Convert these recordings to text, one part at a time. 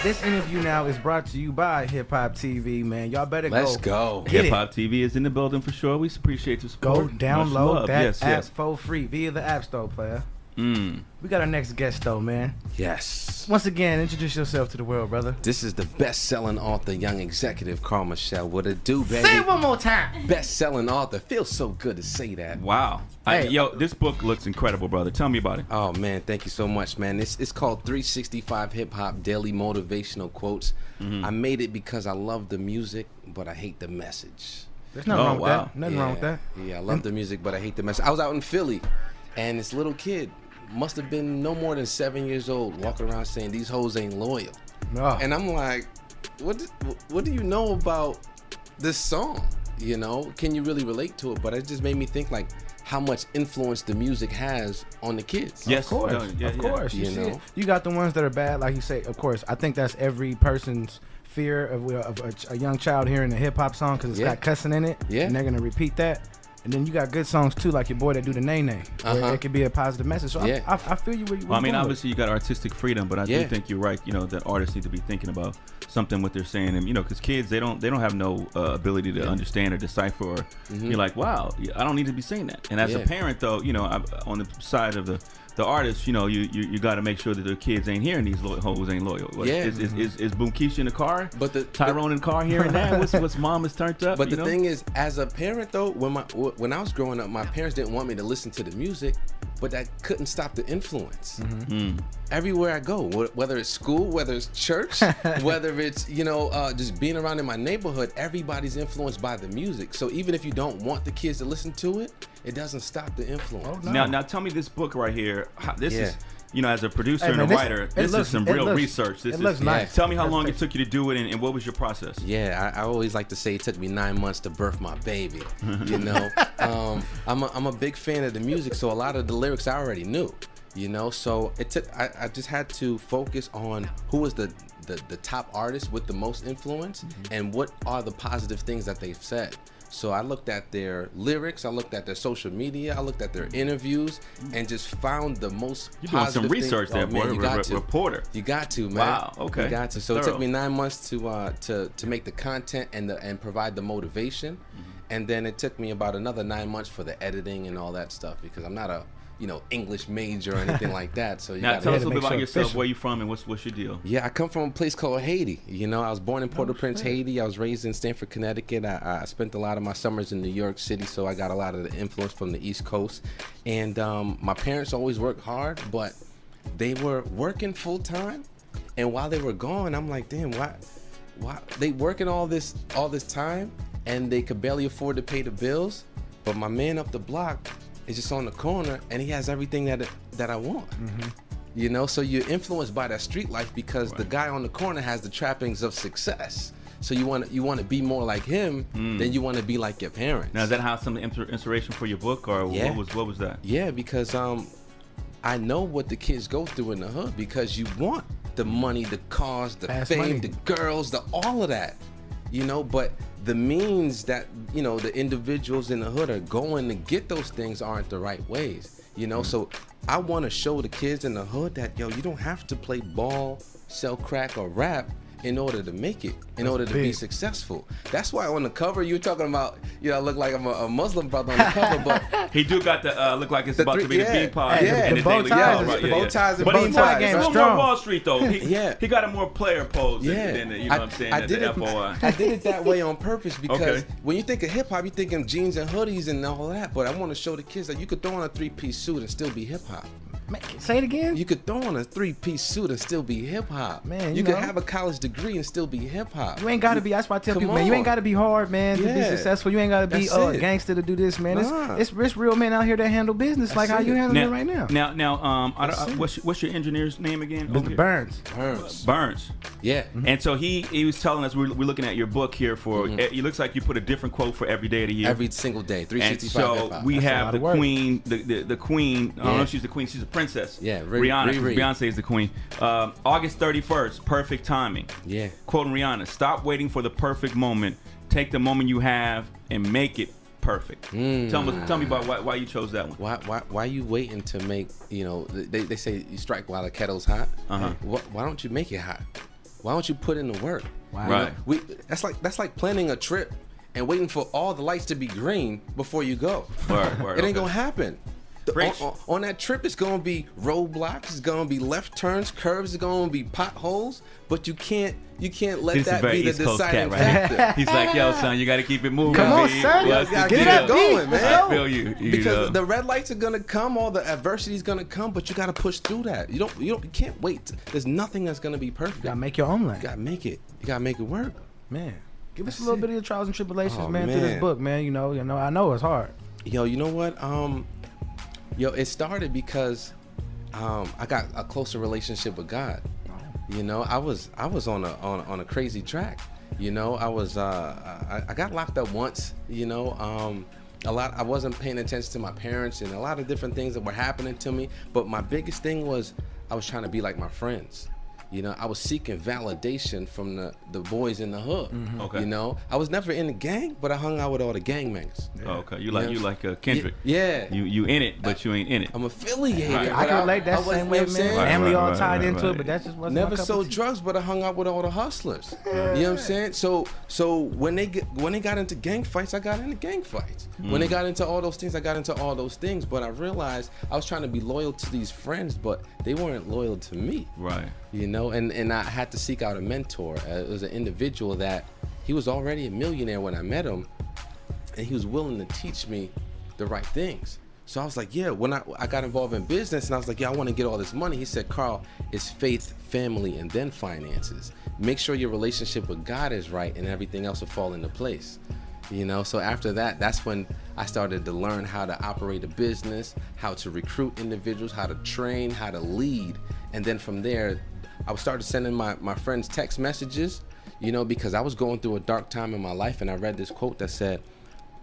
This interview now is brought to you by HopTV, man. Y'all better Let's go. HopTV is in the building for sure. We appreciate your support. Go download that app yes. for free via the App Store, player. Mm. We got our next guest, though, man. Yes. Once again, introduce yourself to the world, brother. This is the best-selling author, young executive, Carl Michel. What it do, baby? Say it one more time. Best-selling author. Feels so good to say that. Wow. Hey. Yo, this book looks incredible, brother. Tell me about it. Oh, man. Thank you so much, man. It's called 365 Hip-Hop Daily Motivational Quotes. Mm-hmm. I made it because I love the music, but I hate the message. There's nothing wrong with wow. that. Nothing wrong with that. Yeah, I love the music, but I hate the message. I was out in Philly, and this little kid must have been no more than 7 years old, walking around saying these hoes ain't loyal. No. And I'm like, what do you know about this song? You know, can you really relate to it? But it just made me think like how much influence the music has on the kids. Yes. Of course, of course. You see it. You got the ones that are bad, like you say. Of course, I think that's every person's fear of a young child hearing a hip hop song because it's got cussing in it. Yeah. And they're gonna repeat that. And then you got good songs too, like your boy that do the nay nay. It could be a positive message. So I feel you. Where you Well, I mean, obviously you got artistic freedom, but I do think you're right. You know, that artists need to be thinking about something what they're saying, and you know, because kids they don't have no ability to understand or decipher. Or you're like, wow, I don't need to be saying that. And as a parent, though, you know, on the side of the artists, you know, you got to make sure that their kids ain't hearing these hoes ain't loyal. Is Boom Keisha in the car? But Tyrone in the car hearing that? What's mom is turned up? But the thing is, as a parent though, when I was growing up, my parents didn't want me to listen to the music, but that couldn't stop the influence. Everywhere I go, whether it's school, whether it's church, whether it's just being around in my neighborhood, everybody's influenced by the music. So even if you don't want the kids to listen to it, it doesn't stop the influence. Oh, no. Now tell me this book right here. This is, you know, as a producer and a writer, this is some real research. It looks nice. Tell me how long it took you to do it, and what was your process? Yeah, I always like to say it took me 9 months to birth my baby. You know, I'm a big fan of the music, so a lot of the lyrics I already knew. You know, so it took. I just had to focus on who was the top artist with the most influence, and what are the positive things that they've said. So I looked at their lyrics, I looked at their social media, I looked at their interviews, and just found the most You're doing positive some research things. there, boy. You got to. Reporter. You got to, man. Wow. Okay. You got to. So Thorough. it took me 9 months to make the content and provide the motivation, and then it took me about another 9 months for the editing and all that stuff because I'm not a English major or anything like that. So now tell us a little bit about yourself. Where you from and what's your deal? Yeah, I come from a place called Haiti. You know, I was born in Port-au-Prince, Haiti. I was raised in Stamford, Connecticut. I spent a lot of my summers in New York City, so I got a lot of the influence from the East Coast. And my parents always worked hard, but they were working full time. And while they were gone, I'm like, damn, why they working all this time and they could barely afford to pay the bills? But my man up the block is just on the corner and he has everything that I want. You know, so you're influenced by that street life because the guy on the corner has the trappings of success. So you want to be more like him than you want to be like your parents. Now is that how some inspiration for your book, or what was that? Yeah, because I know what the kids go through in the hood because you want the money, the cars, the fame, the girls, all of that. You know, but the means that, the individuals in the hood are going to get those things aren't the right ways, So I want to show the kids in the hood that, you don't have to play ball, sell crack, or rap in order to make it, in order to be successful. That's why on the cover you're talking about, I look like I'm a Muslim brother on the cover, but he do got the look like it's about to be the bean pod. The bow ties, the bow ties, but the tie game is strong. more Wall Street though. He got a more player pose than you know what I'm saying. I did it that way on purpose because when you think of hip hop, you're thinking jeans and hoodies and all that. But I want to show the kids that you could throw on a 3-piece suit and still be hip hop. Say it again. You could throw on a 3-piece suit and still be hip hop. Man, you could have a college degree and still be hip hop. You ain't gotta be. That's why I tell people, man, you ain't gotta be hard, man, to be successful. You ain't gotta be a gangster to do this, man. It's real men out here that handle business like how you handle it right now. Now, what's your engineer's name again? Mr. Burns. Yeah. And so he was telling us we're looking at your book here for. It looks like you put a different quote for every day of the year. Every single day, 365. And so we have the queen, the queen. I don't know if she's the queen. She's a princess. Yeah. Rihanna. Beyonce is the queen. August 31st, perfect timing. Yeah. Quoting Rihanna: "Stop waiting for the perfect moment. Take the moment you have and make it perfect. Tell me about why you chose that one. Why you waiting to make, they say you strike while the kettle's hot. Why don't you make it hot? Why don't you put in the work? Right. That's like planning a trip and waiting for all the lights to be green before you go. Word, it ain't gonna happen. On that trip, it's gonna be roadblocks, it's gonna be left turns, curves, it's gonna be potholes, but you can't let that be the deciding factor. He's like, yo, son, you gotta keep it moving. Come on, son, you gotta get it going, man. I feel you. Because the red lights are gonna come, all the adversity is gonna come, but you gotta push through that. You can't wait. There's nothing that's gonna be perfect. You gotta make your own lane. You gotta make it. You gotta make it work, man. Give us a little bit of your trials and tribulations, man, through this book, man. I know it's hard. Yo, you know what? It started because I got a closer relationship with God. I was on a crazy track. I got locked up once. I wasn't paying attention to my parents and a lot of different things that were happening to me. But my biggest thing was I was trying to be like my friends. I was seeking validation from the boys in the hood. Okay. I was never in the gang, but I hung out with all the gangmangers. Yeah. Okay. You like Kendrick. Yeah. You in it, but you ain't in it. I'm affiliated. Right. I can relate that same way, man. Family all tied into it, but that's just wasn't never sold drugs, but I hung out with all the hustlers. You know what I'm saying? So when they got into gang fights, I got into gang fights. When they got into all those things, I got into all those things. But I realized I was trying to be loyal to these friends, but they weren't loyal to me. Right. And I had to seek out a mentor. It was an individual that he was already a millionaire when I met him, and he was willing to teach me the right things. So I was like, yeah, when I got involved in business, and I was like, yeah, I want to get all this money. He said, Carl, it's faith, family, and then finances. Make sure your relationship with God is right, and everything else will fall into place. So after that, that's when I started to learn how to operate a business, how to recruit individuals, how to train, how to lead. And then from there, I started sending my friends text messages, because I was going through a dark time in my life, and I read this quote that said,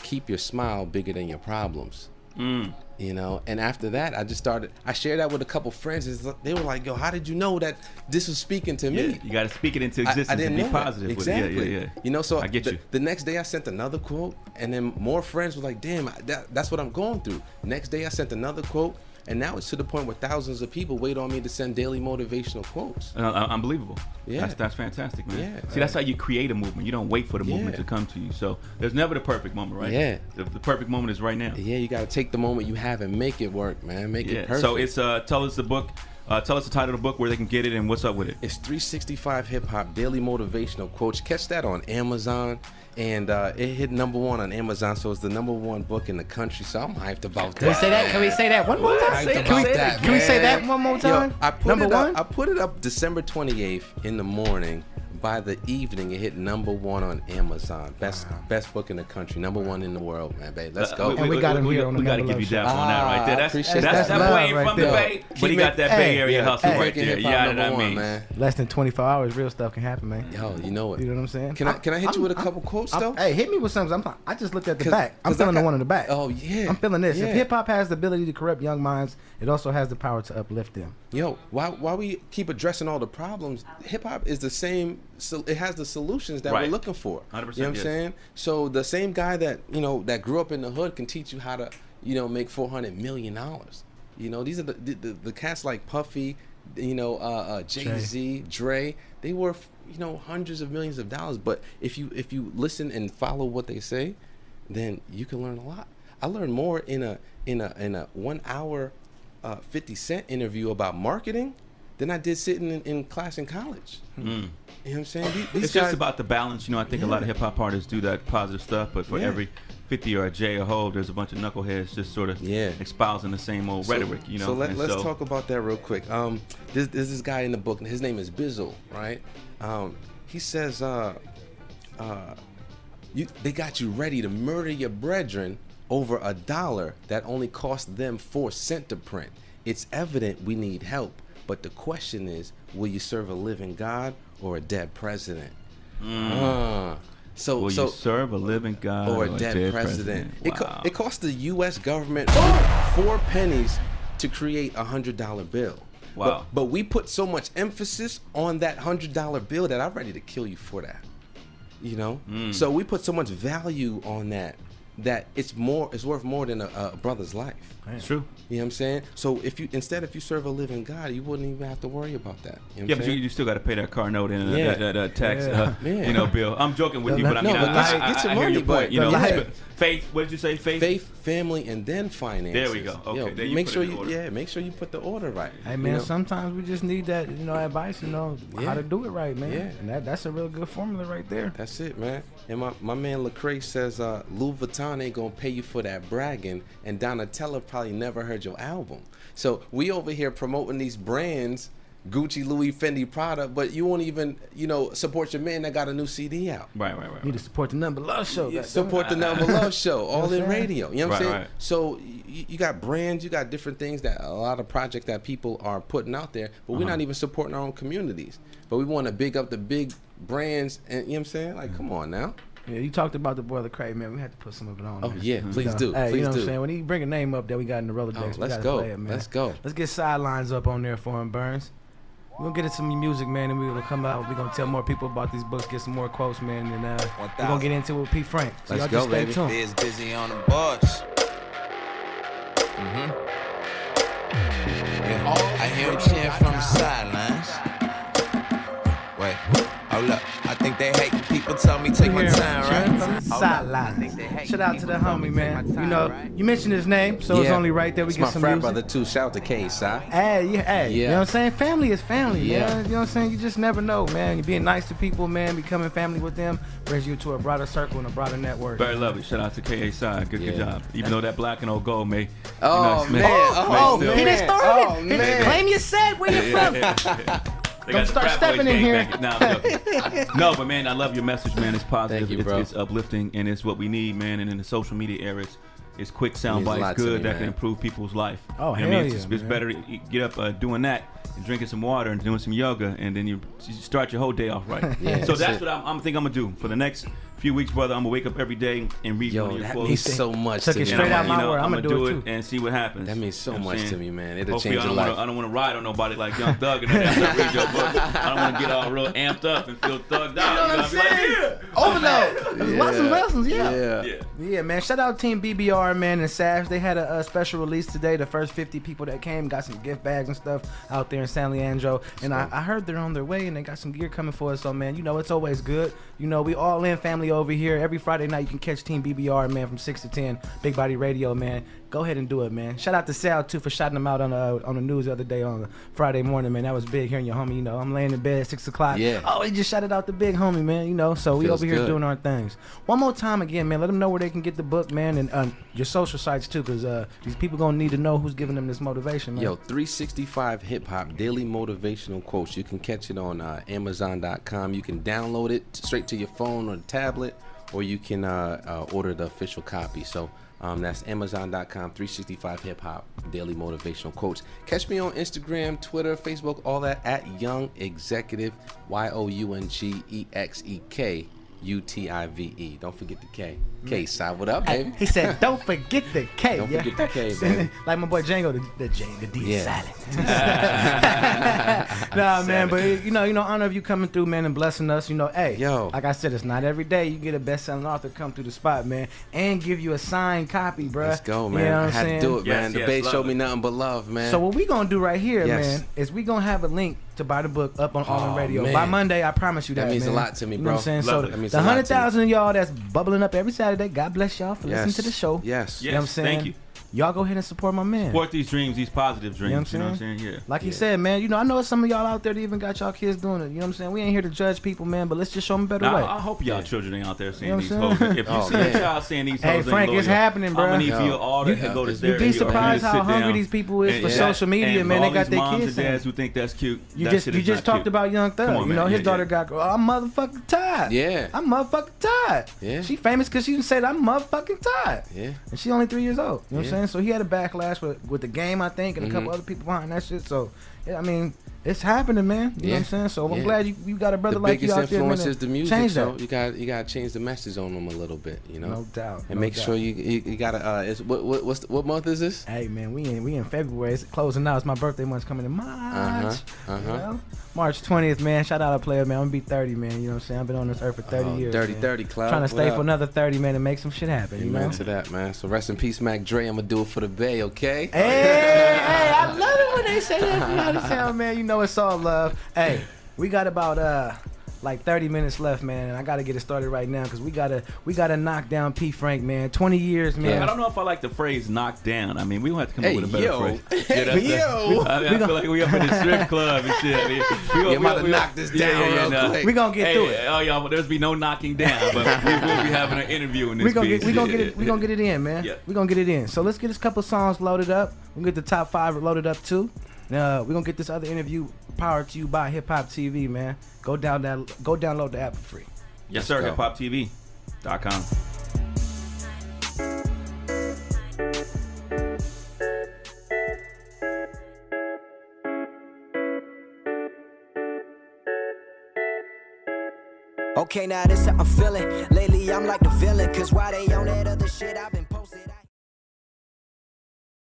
keep your smile bigger than your problems. And after that, I shared that with a couple friends. They were like, yo, how did you know that this was speaking to me? Yeah, you got to speak it into existence. I didn't and know be positive. Exactly. With it. Yeah. So I get you. The next day I sent another quote, and then more friends were like, damn, that's what I'm going through. Next day I sent another quote. And now it's to the point where thousands of people wait on me to send daily motivational quotes. Unbelievable. Yeah. That's fantastic, man. Yeah. See, that's how you create a movement. You don't wait for the movement to come to you. So there's never the perfect moment, right? Yeah. The perfect moment is right now. Yeah, you got to take the moment you have and make it work, man. Make it perfect. So it's tell us the book. Tell us the title of the book, where they can get it, and what's up with it. It's 365 Hip Hop Daily Motivational Quotes. Catch that on Amazon. And it hit #1 on Amazon, so it's the #1 book in the country. So I'm hyped about that. Can we say that one more time? Can we say that one more time? Yo, I put it up December 28th in the morning. By the evening, it hit #1 on Amazon. Best book in the country, #1 in the world, man, babe. Let's go. And we got him here on the We got to give you that on that right there. That's that boy right from there. the Bay, but he got that Bay Area hustle right there. You know what I mean? Man. Less than 24 hours, real stuff can happen, man. Yo, you know it. You know what I'm saying? Can I hit you with a couple quotes though? Hey, hit me with something. I just looked at the back. I'm feeling the one in the back. Oh yeah. I'm feeling this. Yeah. If hip hop has the ability to corrupt young minds, it also has the power to uplift them. Yo, while we keep addressing all the problems, hip hop is the same. So it has the solutions that we're looking for. 100%. You know what I'm saying? So the same guy that grew up in the hood can teach you how to make $400 million. These are the cats like Puffy, Jay-Z, Dre. They were hundreds of millions of dollars. But if you listen and follow what they say, then you can learn a lot. I learned more in a 1 hour 50 Cent interview about marketing than I did sitting in class in college. You know what I'm saying? It's just about the balance. I think a lot of hip hop artists do that positive stuff, but for every 50 or a J or Hov, there's a bunch of knuckleheads just sort of espousing the same old rhetoric. So let's talk about that real quick. There's this guy in the book, and his name is Bizzle, right? He says, they got you ready to murder your brethren over $1 that only cost them 4 cents to print. It's evident we need help. But the question is, will you serve a living God or a dead president? Will you serve a living God or a dead president? Wow. It cost the U.S. government 4 pennies to create a $100 bill. Wow. But we put so much emphasis on that $100 bill that I'm ready to kill you for that. So we put so much value on that that it's worth more than a brother's life. It's true. You know what I'm saying? So if you serve a living God, you wouldn't even have to worry about that. You know yeah, but you still got to pay that car note and that tax, bill. I'm joking with you, but I mean, get your money, but you know, faith. What did you say? Faith, family, and then finances. There we go. Okay, make sure you put the order right. Hey man, sometimes we just need that advice, how to do it right, man. Yeah. And that's a real good formula right there. That's it, man. And my man Lecrae says Louis Vuitton ain't gonna pay you for that bragging, and Donatella probably never heard your album. So we over here promoting these brands, Gucci, Louis, Fendi, Prada, but you won't even, support your man that got a new CD out. Right. You need to support the Number Love Show. Support the Number Love Show, all in radio. You know what I'm saying? Right. So you got brands, you got different things, that a lot of projects that people are putting out there, but we're not even supporting our own communities. But we want to big up the big brands, and you know what I'm saying? Like, come on now. Yeah, you talked about the boy Lecrae, man. We had to put some of it on. Oh, yeah, please do. Hey, please you know what do. I'm saying? When he bring a name up that we got in the Rolodex, let's we go. Play it, man. Let's go. Let's get sidelines up on there for him, Burns. We're going to get into some music, man, and we're going to come out. We're going to tell more people about these books, get some more quotes, man, and we're going to get into it with P. Frank. So let's y'all go, just stay baby. tuned. Busy on the boards. Yeah. I hear him cheering from the sidelines. Wait, hold up. I think they hate when people tell me take my time, right? From the sidelines. Shout out to the homie, man. You mentioned his name, so it's only right that we get some music. It's my frat brother, too. Shout out to K, Si. Hey. You know what I'm saying? Family is family, man. You know what I'm saying? You just never know, man. You're being nice to people, man. Becoming family with them brings you to a broader circle and a broader network. Very lovely. Shout out to KSI. Good job. Even though that black and old gold may. Oh, man. He didn't start it. Oh, man. Claim your set. Where you from? Don't start stepping in here. No, but man, I love your message, man. It's positive. Thank you, bro. It's uplifting, and it's what we need, man. And in the social media era, it's quick sound bites, good that can improve people's life. Oh, hell yeah, it's better to get up doing that and drinking some water and doing some yoga, and then you start your whole day off right. So that's what I'm gonna do for the next few weeks, brother. I'm gonna wake up every day and read one of your that quotes. means so much Took to it me. straight out my word. I'm gonna do it too. And see what happens. That means so much to me, man. It'll Hopefully change your life. I don't want to ride on nobody like Young Thug and read your book. I don't want to get all real amped up and feel thugged out. You know what I'm saying? Overload. Lots of lessons, yeah, man. Shout out Team BBR, man, and Savs. They had a special release today. The first 50 people that came got some gift bags and stuff out there in San Leandro. And I heard they're on their way and they got some gear coming for us. So, man, it's always good. We all in family over here. Every Friday night you can catch Team BBR, man, from 6 to 10. Big Body Radio, man. Go ahead and do it, man. Shout out to Sal, too, for shouting them out on the news the other day on Friday morning, man. That was big hearing your homie, I'm laying in bed at 6 o'clock. Yeah. Oh, he just shouted out the big homie, man, So we over here doing our things. One more time again, man. Let them know where they can get the book, man, and your social sites, too, because these people going to need to know who's giving them this motivation, man. 365 Hip Hop Daily Motivational Quotes. You can catch it on Amazon.com. You can download it straight to your phone or tablet, or you can order the official copy. So that's Amazon.com, 365 Hip Hop Daily Motivational Quotes. Catch me on Instagram, Twitter, Facebook, all that at Young Executive, YOUNGEXEKUTIVE. Don't forget the K. K, what up, baby? He said, don't forget the K. Don't forget the K, baby. Like my boy Django, the D is silent. Nah, man, but honor of you coming through, man, and blessing us. Like I said, it's not every day you get a best-selling author come through the spot, man, and give you a signed copy, bro. Let's go, man. I had to do it, man. The babe showed me nothing but love, man. So what we gonna do right here, man, is we gonna have a link to buy the book up on All In Radio. Man. By Monday, I promise you that, That means man. a lot to me, bro. You know what I'm saying? So that means the a lot to me. 100,000 of y'all that's bubbling up every Saturday, God bless y'all for listening to the show. Yes. You know what I'm saying? Thank you. Y'all go ahead and support my man. Support these dreams, these positive dreams. You know what I'm saying? Yeah. Like he said, man, I know some of y'all out there that even got y'all kids doing it. You know what I'm saying? We ain't here to judge people, man, but let's just show them a better way. I hope y'all children ain't out there seeing these what I'm hoes. saying? If you see a child seeing these hoes, Hey, Frank, it's happening, bro. I'm gonna need for you all to go to therapy. You'd be surprised how hungry these people is for social media, man. They got their moms kids. And dads who think that's cute. You just talked about Young Thug. His daughter got. I'm motherfucking tired. Yeah. I'm motherfucking tired. Yeah. She famous because she said I'm motherfucking tired. Yeah. And she only 3 years old. You know what I'm saying? So he had a backlash with the game, I think, and a couple other people behind that shit. So I mean, it's happening, man. You know what I'm saying? So I'm glad you got a brother like you out there, man. The biggest influence is the music, change so that. you gotta change the message on them a little bit, you know. No doubt. And make sure you gotta. What month is this? Hey man, we in February. It's closing out. It's my birthday month's coming in March. You know? March 20th, man. Shout out to player, man. I'm gonna be 30, man. You know what I'm saying? I've been on this earth for 30 years. Dirty 30 Club. Trying to stay for another 30, man, and make some shit happen. You know? Amen to that, man. So rest in peace, Mac Dre. I'm gonna do it for the Bay, okay? Hey, I love it when they say that from out of town, man. You know it's all love. Hey, we got about like 30 minutes left, man, and I gotta get it started right now because we gotta knock down P. Frank, man. 20 years, man. Yeah, I don't know if I like the phrase "knock down." I mean, we gonna have to come up with a better phrase. Yo, I feel like we up in the strip club and shit. I mean, we about to knock this down real quick. We gonna get through it. Oh, y'all, there's be no knocking down, but we'll be having an interview in this. We gonna get it in, man. Yeah. We gonna get it in. So let's get this couple songs loaded up. We get the top 5 loaded up too. We're gonna get this other interview powered to you by HopTV, man. Go download the app for free. Yes, sir. HopTV.com. Okay, now this how I'm feeling. Lately I'm like the villain, cause why they on that other shit I've been